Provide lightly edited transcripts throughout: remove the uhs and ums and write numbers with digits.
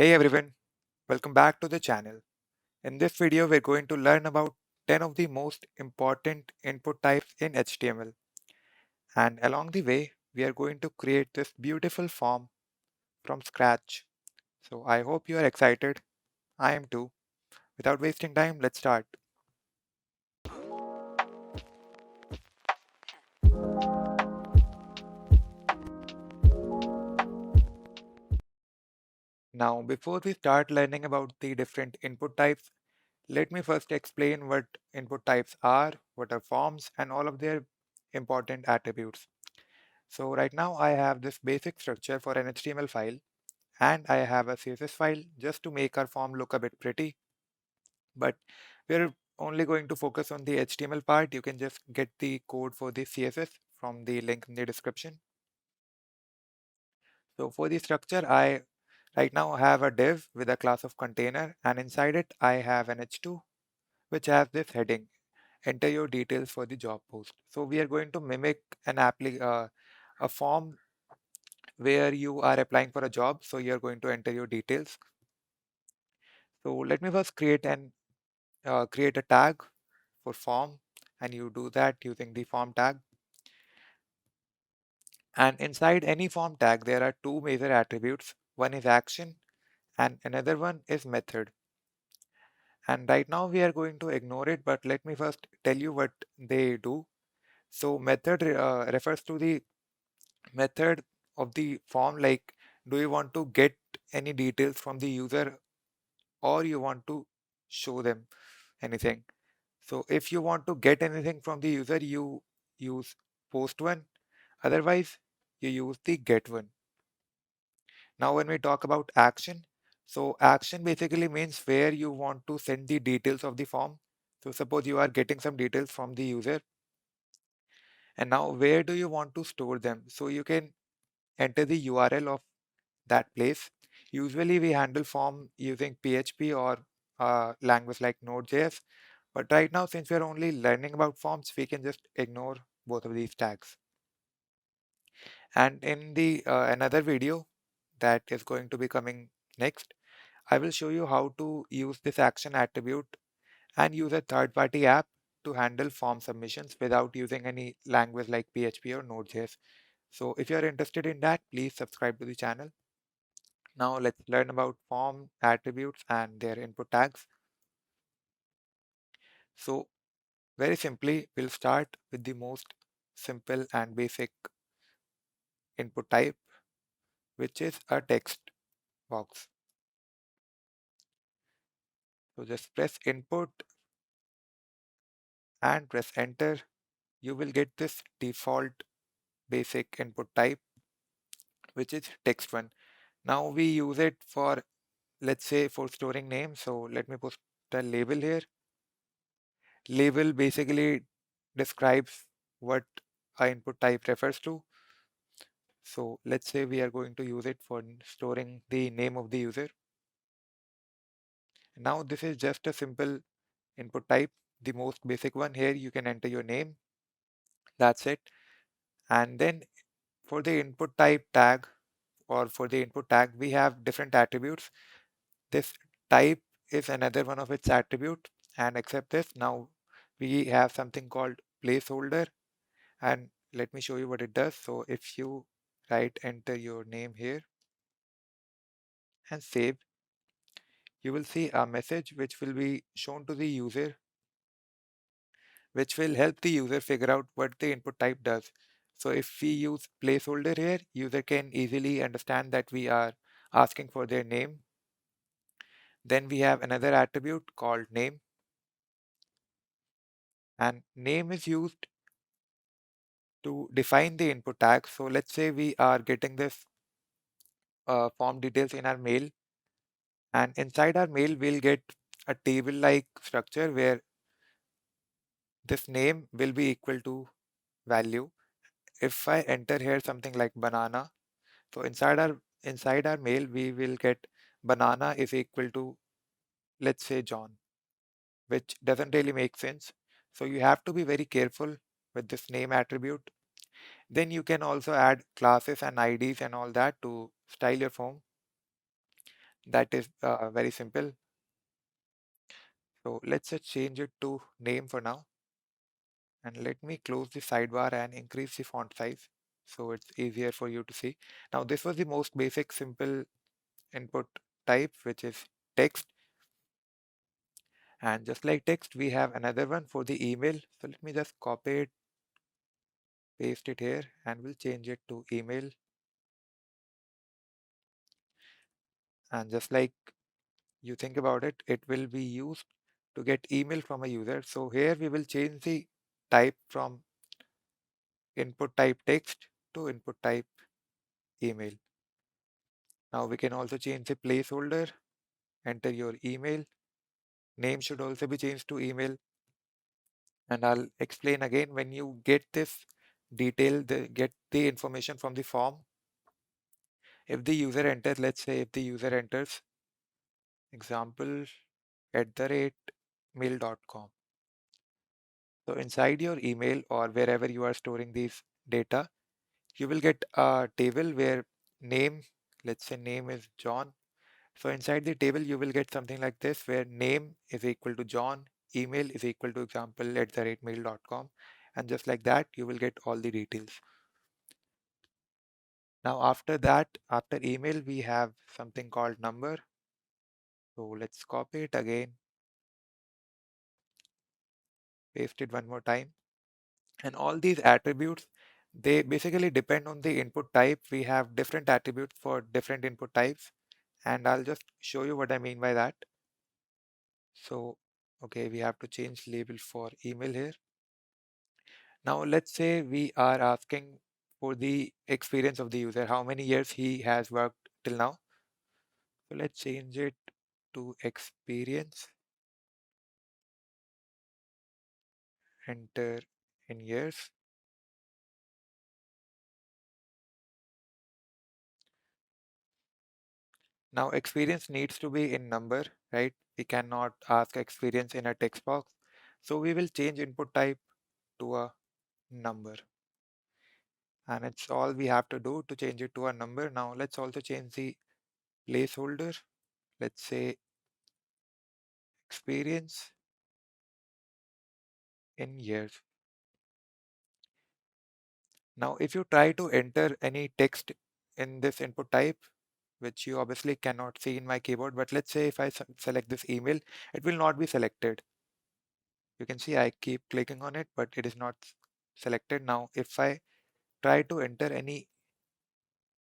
Hey everyone, welcome back to the channel. In this video, we're going to learn about 10 of the most important input types in HTML. And along the way, we are going to create this beautiful form from scratch. So I hope you are excited. I am too. Without wasting time, let's start. Now, before we start learning about the different input types, let me first explain what input types are, what are forms, and all of their important attributes. So right now I have this basic structure for an HTML file and I have a CSS file just to make our form look a bit pretty. But we're only going to focus on the HTML part. You can just get the code for the CSS from the link in the description. So for the structure, I right now have a div with a class of container, and inside it I have an h2 which has this heading, enter your details for the job post. So we are going to mimic a form where you are applying for a job. So you're going to enter your details. So let me first create a tag for form, and you do that using the form tag. And inside any form tag, there are two major attributes. One is action and another one is method. And right now we are going to ignore it, but let me first tell you what they do. So method refers to the method of the form, like do you want to get any details from the user or you want to show them anything. So if you want to get anything from the user, you use post one. Otherwise, you use the get one. Now, when we talk about action, so action basically means where you want to send the details of the form. So suppose you are getting some details from the user, and now where do you want to store them? So you can enter the URL of that place. Usually we handle form using PHP or language like Node.js. But right now, since we're only learning about forms, we can just ignore both of these tags. And in the another video that is going to be coming next, I will show you how to use this action attribute and use a third-party app to handle form submissions without using any language like PHP or Node.js. So if you're interested in that, please subscribe to the channel. Now let's learn about form attributes and their input tags. So very simply, we'll start with the most simple and basic input type, which is a text box. So just press input and press enter. You will get this default basic input type, which is text one. Now we use it for, let's say, for storing names. So let me put the label here. Label basically describes what our input type refers to. So let's say we are going to use it for storing the name of the user. Now this is just a simple input type, the most basic one. Here you can enter your name, that's it. And then for the input type tag, or for the input tag, we have different attributes. This type is another one of its attribute, and except this, now we have something called placeholder, and let me show you what it does. So if you enter your name here and save, you will see a message which will be shown to the user, which will help the user figure out what the input type does. So if we use placeholder here, user can easily understand that we are asking for their name. Then we have another attribute called name, and name is used to define the input tag. So let's say we are getting this form details in our mail, and inside our mail we'll get a table like structure where this name will be equal to value. If I enter here something like banana, so inside our mail we will get banana is equal to, let's say, John, which doesn't really make sense. So you have to be very careful with this name attribute. Then you can also add classes and IDs and all that to style your form. That is very simple. So let's just change it to name for now. And let me close the sidebar and increase the font size so it's easier for you to see. Now this was the most basic simple input type, which is text. And just like text, we have another one for the email. So let me just copy it, paste it here, and we'll change it to email. And just like you think about it, it will be used to get email from a user. So here we will change the type from input type text to input type email. Now we can also change the placeholder, enter your email. Name should also be changed to email. And I'll explain again, when you get this detail, get the information from the form. If the user enters, let's say if the user enters example @mail.com. So inside your email or wherever you are storing these data, you will get a table where name, let's say name is John. So inside the table, you will get something like this, where name is equal to John, email is equal to example @mail.com. And just like that, you will get all the details. Now after that, after email, we have something called number. So let's copy it again, paste it one more time. And all these attributes, they basically depend on the input type. We have different attributes for different input types. And I'll just show you what I mean by that. So, okay, we have to change label for email here. Now, let's say we are asking for the experience of the user, how many years he has worked till now. So let's change it to experience, enter in years. Now, experience needs to be in number, right? We cannot ask experience in a text box. So we will change input type to a number. And it's all we have to do to change it to a number. Now, let's also change the placeholder. Let's say experience in years. Now, if you try to enter any text in this input type, which you obviously cannot see in my keyboard, but let's say if I select this email, it will not be selected. You can see I keep clicking on it, but it is not selected. Now, if I try to enter any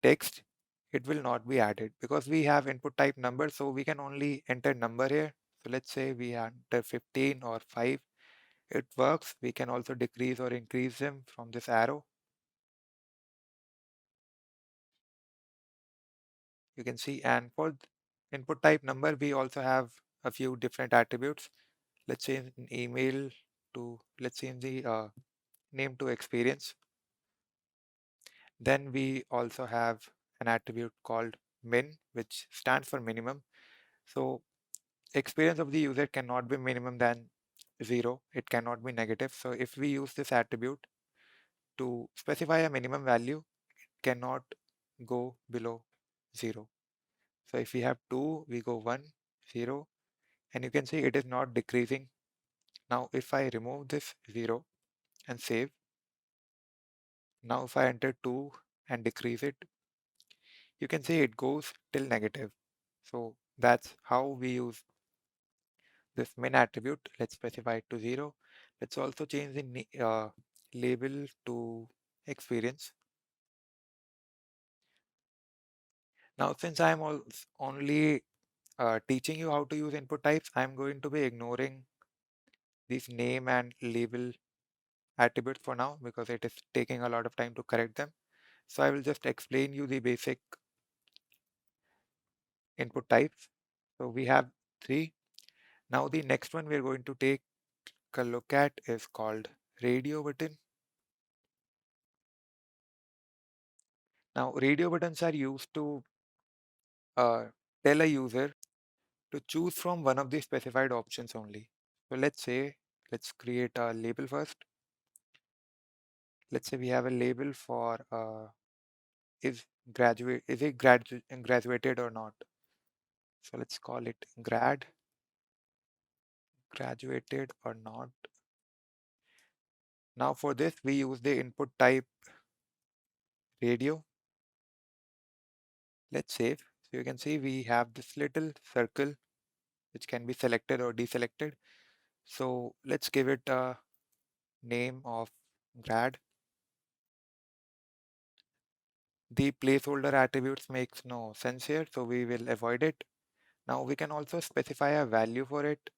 text, it will not be added because we have input type number, so we can only enter number here. So let's say we enter 15 or 5. It works. We can also decrease or increase them from this arrow. You can see, and for input type number, we also have a few different attributes. Let's change an email to, let's change the name to experience. Then we also have an attribute called min, which stands for minimum. So experience of the user cannot be minimum than 0. It cannot be negative. So if we use this attribute to specify a minimum value, it cannot go below 0. So if we have 2, we go 1, 0, and you can see it is not decreasing. Now if I remove this 0 and save, now if I enter 2 and decrease it, you can see it goes till negative. So that's how we use this min attribute. Let's specify it to 0. Let's also change the label to experience. Now since I'm only teaching you how to use input types, I'm going to be ignoring these name and label attributes for now because it is taking a lot of time to correct them. So I will just explain you the basic input types. So we have 3. Now the next one we're going to take a look at is called radio button. Now radio buttons are used to uh, tell a user to choose from one of the specified options only. So let's create a label first. Let's say we have a label for is it graduated or not. So let's call it grad, graduated or not. Now for this, we use the input type radio. Let's save. So you can see we have this little circle which can be selected or deselected. So let's give it a name of grad. The placeholder attributes makes no sense here, so we will avoid it. Now we can also specify a value for it,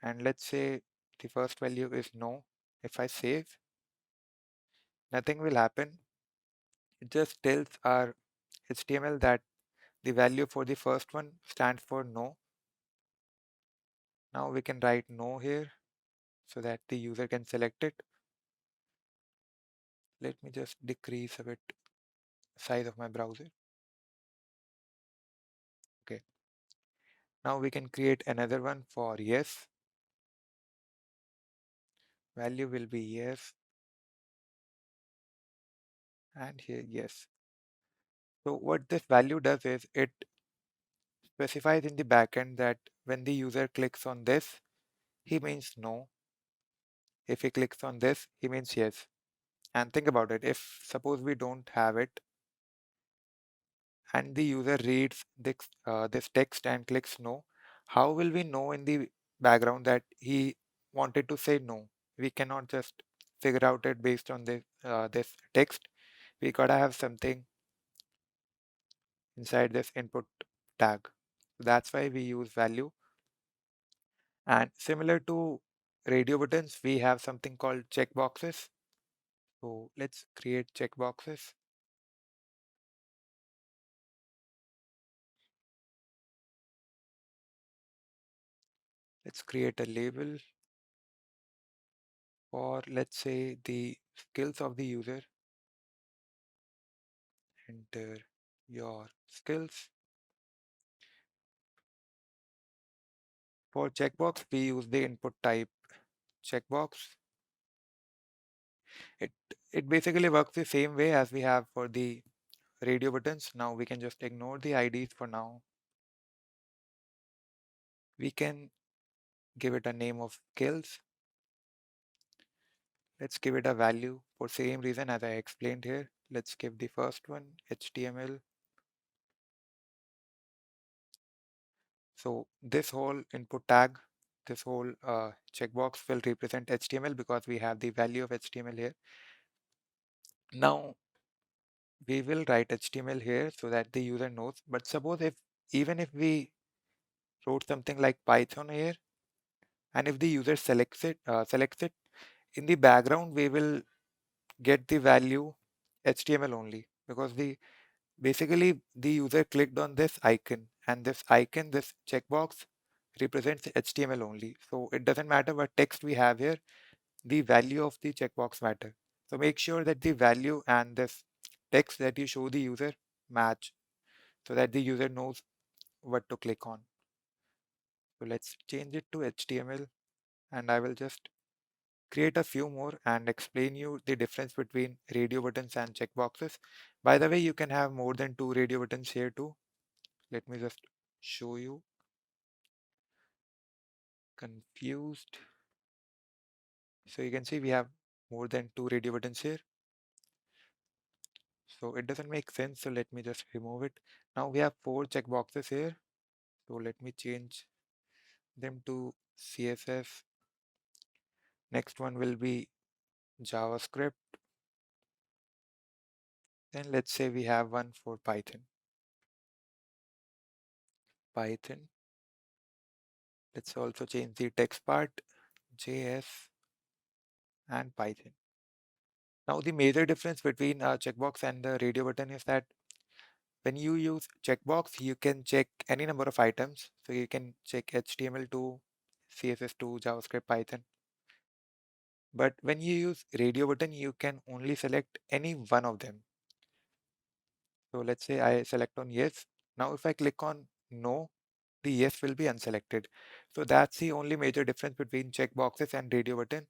and let's say the first value is no. If I save, nothing will happen. It just tells our HTML that the value for the first one stands for no. Now we can write no here so that the user can select it. Let me just decrease a bit size of my browser. Okay. Now we can create another one for yes. Value will be yes, and here yes. So what this value does is it specifies in the backend that when the user clicks on this, he means no. If he clicks on this, he means yes. And think about it. If suppose we don't have it and the user reads this text and clicks no, how will we know in the background that he wanted to say no? We cannot just figure out it based on this text. We gotta have something inside this input tag. That's why we use value. And similar to radio buttons, we have something called checkboxes. So let's create checkboxes. Let's create a label for, let's say, the skills of the user. Enter your skills. For checkbox, we use the input type checkbox. It, it basically works the same way as we have for the radio buttons. Now we can just ignore the IDs for now. We can give it a name of skills. Let's give it a value for same reason as I explained here. Let's give the first one HTML. So this whole input tag, this whole checkbox will represent HTML because we have the value of HTML here. Now we will write HTML here so that the user knows. But suppose if even if we wrote something like Python here, and if the user selects it in the background, we will get the value HTML only because the basically the user clicked on this icon, and this icon, this checkbox represents HTML only. So it doesn't matter what text we have here, the value of the checkbox matter. So make sure that the value and this text that you show the user match so that the user knows what to click on. So let's change it to HTML, and I will just create a few more and explain you the difference between radio buttons and checkboxes. By the way, you can have more than 2 radio buttons here too. Let me just show you. Confused. So you can see we have more than 2 radio buttons here. So it doesn't make sense. So let me just remove it. Now we have 4 checkboxes here. So let me change them to CSS. Next one will be JavaScript. Then let's say we have one for Python. Python. Let's also change the text part, JS and Python. Now the major difference between a checkbox and the radio button is that when you use checkbox, you can check any number of items. So you can check HTML2, CSS2, JavaScript, Python. But when you use radio button, you can only select any one of them. So let's say I select on yes. Now if I click on no, the yes will be unselected. So that's the only major difference between checkboxes and radio button.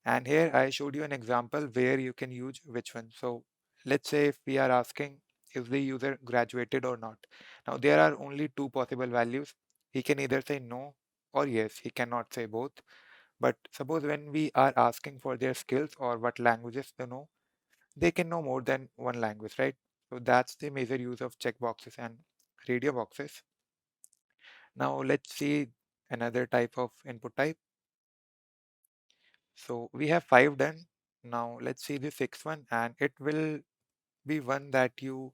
And here I showed you an example where you can use which one. So let's say if we are asking is the user graduated or not. Now there are only two possible values. He can either say no or yes. He cannot say both. But suppose when we are asking for their skills or what languages they know, they can know more than one language, right? So that's the major use of checkboxes and radio boxes. Now let's see another type of input type. So we have 5 done. Now let's see the 6th one, and it will be one that you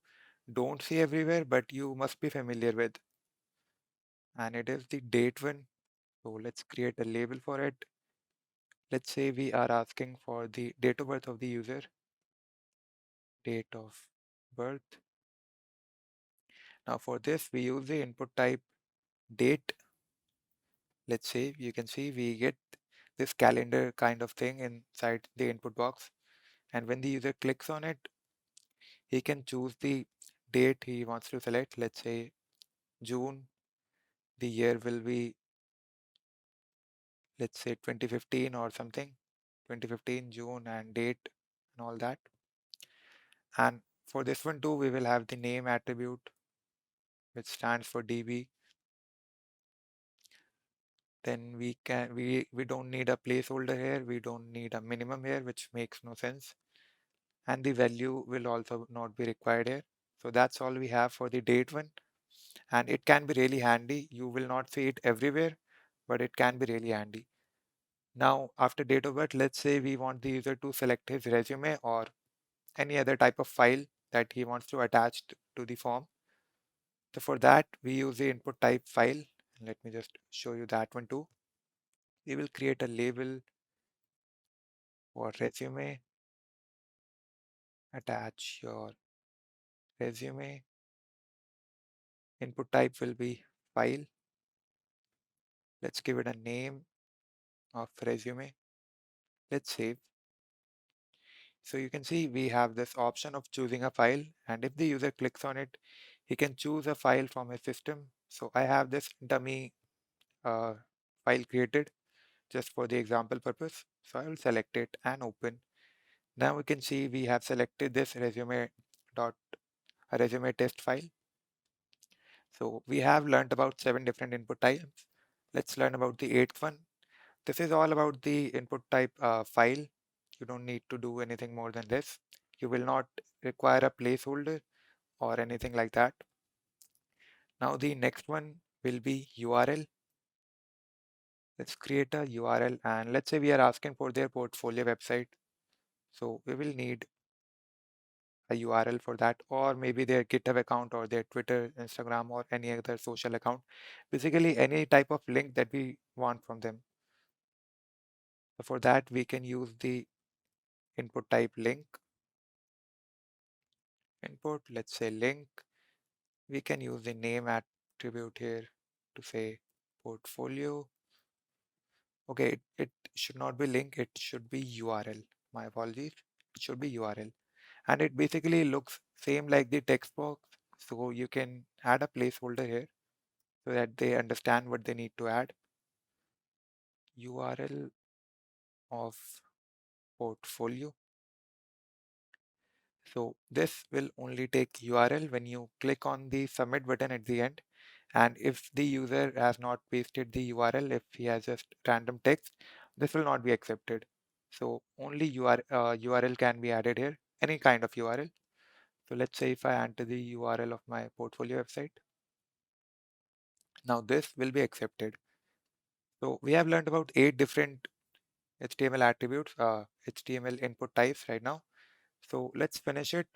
don't see everywhere, but you must be familiar with. And it is the date one. So let's create a label for it. Let's say we are asking for the date of birth of the user, date of birth. Now for this, we use the input type date. Let's say you can see we get this calendar kind of thing inside the input box. And when the user clicks on it, he can choose the date he wants to select. Let's say June. The year will be, let's say 2015 or something. 2015 June and date and all that. And for this one too, we will have the name attribute, which stands for DB. Then we don't need a placeholder here. We don't need a minimum here, which makes no sense. And the value will also not be required here. So that's all we have for the date one. And it can be really handy. You will not see it everywhere, but it can be really handy. Now, after date of birth, let's say we want the user to select his resume or any other type of file that he wants to attach to the form. So for that, we use the input type file. Let me just show you that one too. We will create a label for resume, attach your resume. Input type will be file. Let's give it a name of resume. Let's save. So you can see we have this option of choosing a file, and if the user clicks on it, he can choose a file from his system. So I have this dummy uh, file created just for the example purpose. So I will select it and open. Now we can see we have selected this resume test file. So we have learned about 7 different input types. Let's learn about the 8th one. This is all about the input type file. You don't need to do anything more than this. You will not require a placeholder or anything like that. Now the next one will be URL. Let's create a URL, and let's say we are asking for their portfolio website. So we will need a URL for that, or maybe their GitHub account or their Twitter, Instagram, or any other social account. Basically any type of link that we want from them. So for that, we can use the input type link. Input, let's say link. We can use the name attribute here to say portfolio. Okay, it should not be link, it should be URL. My apologies. It should be URL. And it basically looks same like the text box. So you can add a placeholder here so that they understand what they need to add. URL of portfolio. So this will only take URL when you click on the submit button at the end. And if the user has not pasted the URL, if he has just random text, this will not be accepted. So only URL can be added here, any kind of URL. So let's say if I enter the URL of my portfolio website, now this will be accepted. So we have learned about 8 different HTML attributes, HTML input types right now. So let's finish it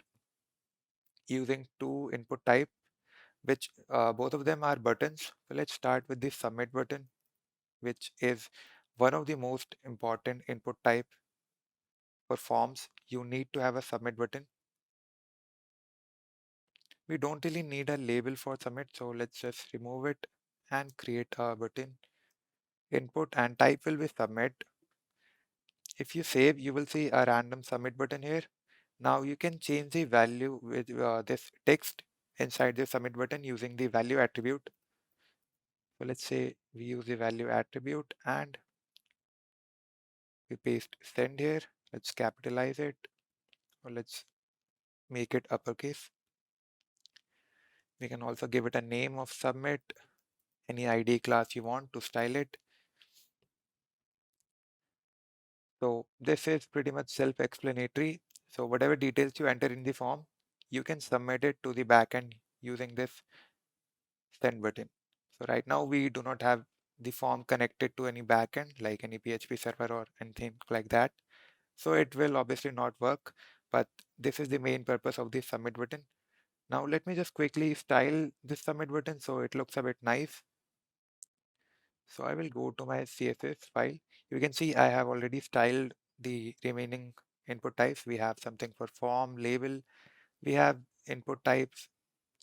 using 2 input type, which both of them are buttons. So let's start with the submit button, which is one of the most important input type for forms. You need to have a submit button. We don't really need a label for submit, so let's just remove it and create a button. Input and type will be submit. If you save, you will see a random submit button here. Now you can change the value with this text inside the submit button using the value attribute. So let's say we use the value attribute and we paste send here. Let's capitalize it, or let's make it uppercase. We can also give it a name of submit, any ID class you want to style it. So this is pretty much self-explanatory. So whatever details you enter in the form, you can submit it to the backend using this send button. So right now we do not have the form connected to any backend like any PHP server or anything like that. So it will obviously not work, but this is the main purpose of the submit button. Now let me just quickly style this submit button so it looks a bit nice. So I will go to my CSS file. You can see I have already styled the remaining input types. We have something for form, label. We have input types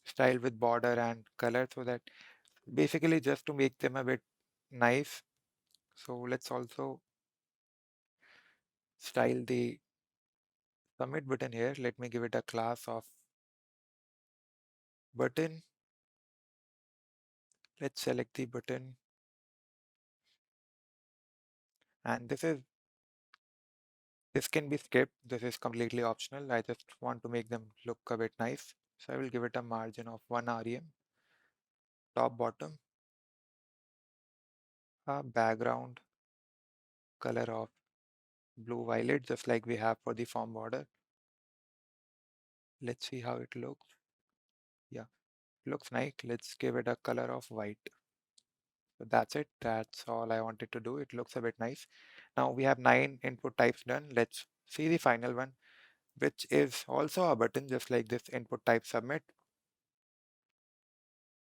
styled with border and color, so that basically just to make them a bit nice. So let's also style the submit button here. Let me give it a class of button. Let's select the button, and this can be skipped. This is completely optional. I just want to make them look a bit nice. So I will give it a margin of 1 rem, top bottom, a background color of blue violet, just like we have for the form border. Let's see how it looks. Yeah, looks nice. Let's give it a color of white. So that's it. That's all I wanted to do. It looks a bit nice. Now we have 9 input types done. Let's see the final one, which is also a button just like this input type submit.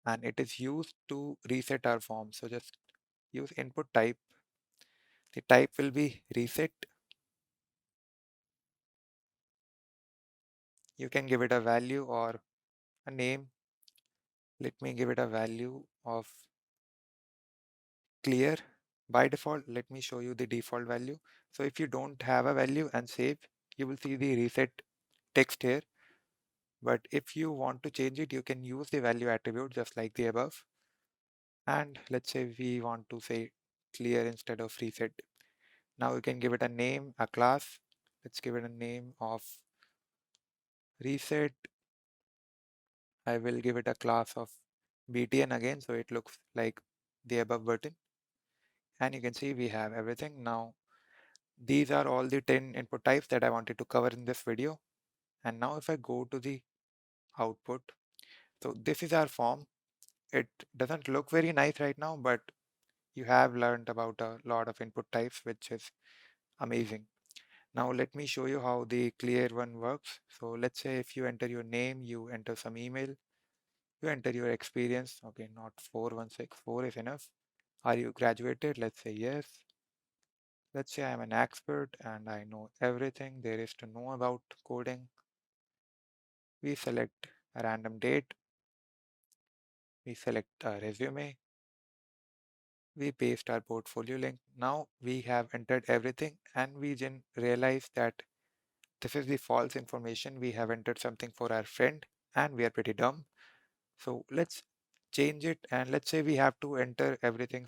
And it is used to reset our form. So just use input type. The type will be reset. You can give it a value or a name. Let me give it a value of clear. By default, let me show you the default value. So if you don't have a value and save, you will see the reset text here. But if you want to change it, you can use the value attribute just like the above. And let's say we want to say clear instead of reset. Now you can give it a name, a class. Let's give it a name of reset. I will give it a class of btn again, so it looks like the above button. And you can see we have everything. Now these are all the 10 input types that I wanted to cover in this video. And now if I go to the output, so this is our form. It doesn't look very nice right now, but you have learned about a lot of input types, which is amazing. Now let me show you how the clear one works. So let's say if you enter your name, you enter some email, you enter your experience. Okay, not 4164 is enough. Are you graduated? Let's say yes. Let's say I'm an expert and I know everything there is to know about coding. We select a random date. We select a resume. We paste our portfolio link. Now we have entered everything and we then realize that this is the false information. We have entered something for our friend and we are pretty dumb. So let's change it, and let's say we have to enter everything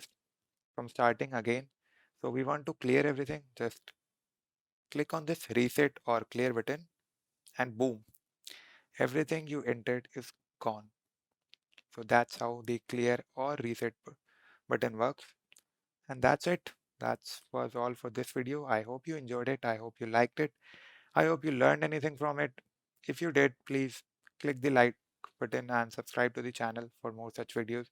from starting again. So we want to clear everything. Just click on this reset or clear button and boom, everything you entered is gone. So that's how the clear or reset button works. And that's it. That was all for this video. I hope you enjoyed it. I hope you liked it. I hope you learned anything from it. If you did, please click the like button and subscribe to the channel for more such videos.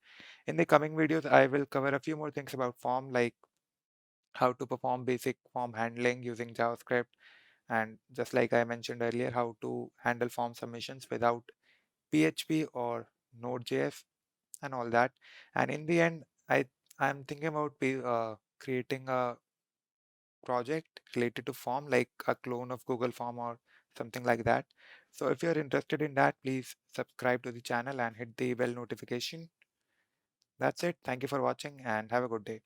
In the coming videos, I will cover a few more things about form, like how to perform basic form handling using JavaScript, and just like I mentioned earlier, how to handle form submissions without PHP or Node.js and all that. And in the end, I'm thinking about creating a project related to form, like a clone of Google Form or something like that. So if you're interested in that, please subscribe to the channel and hit the bell notification. That's it. Thank you for watching and have a good day.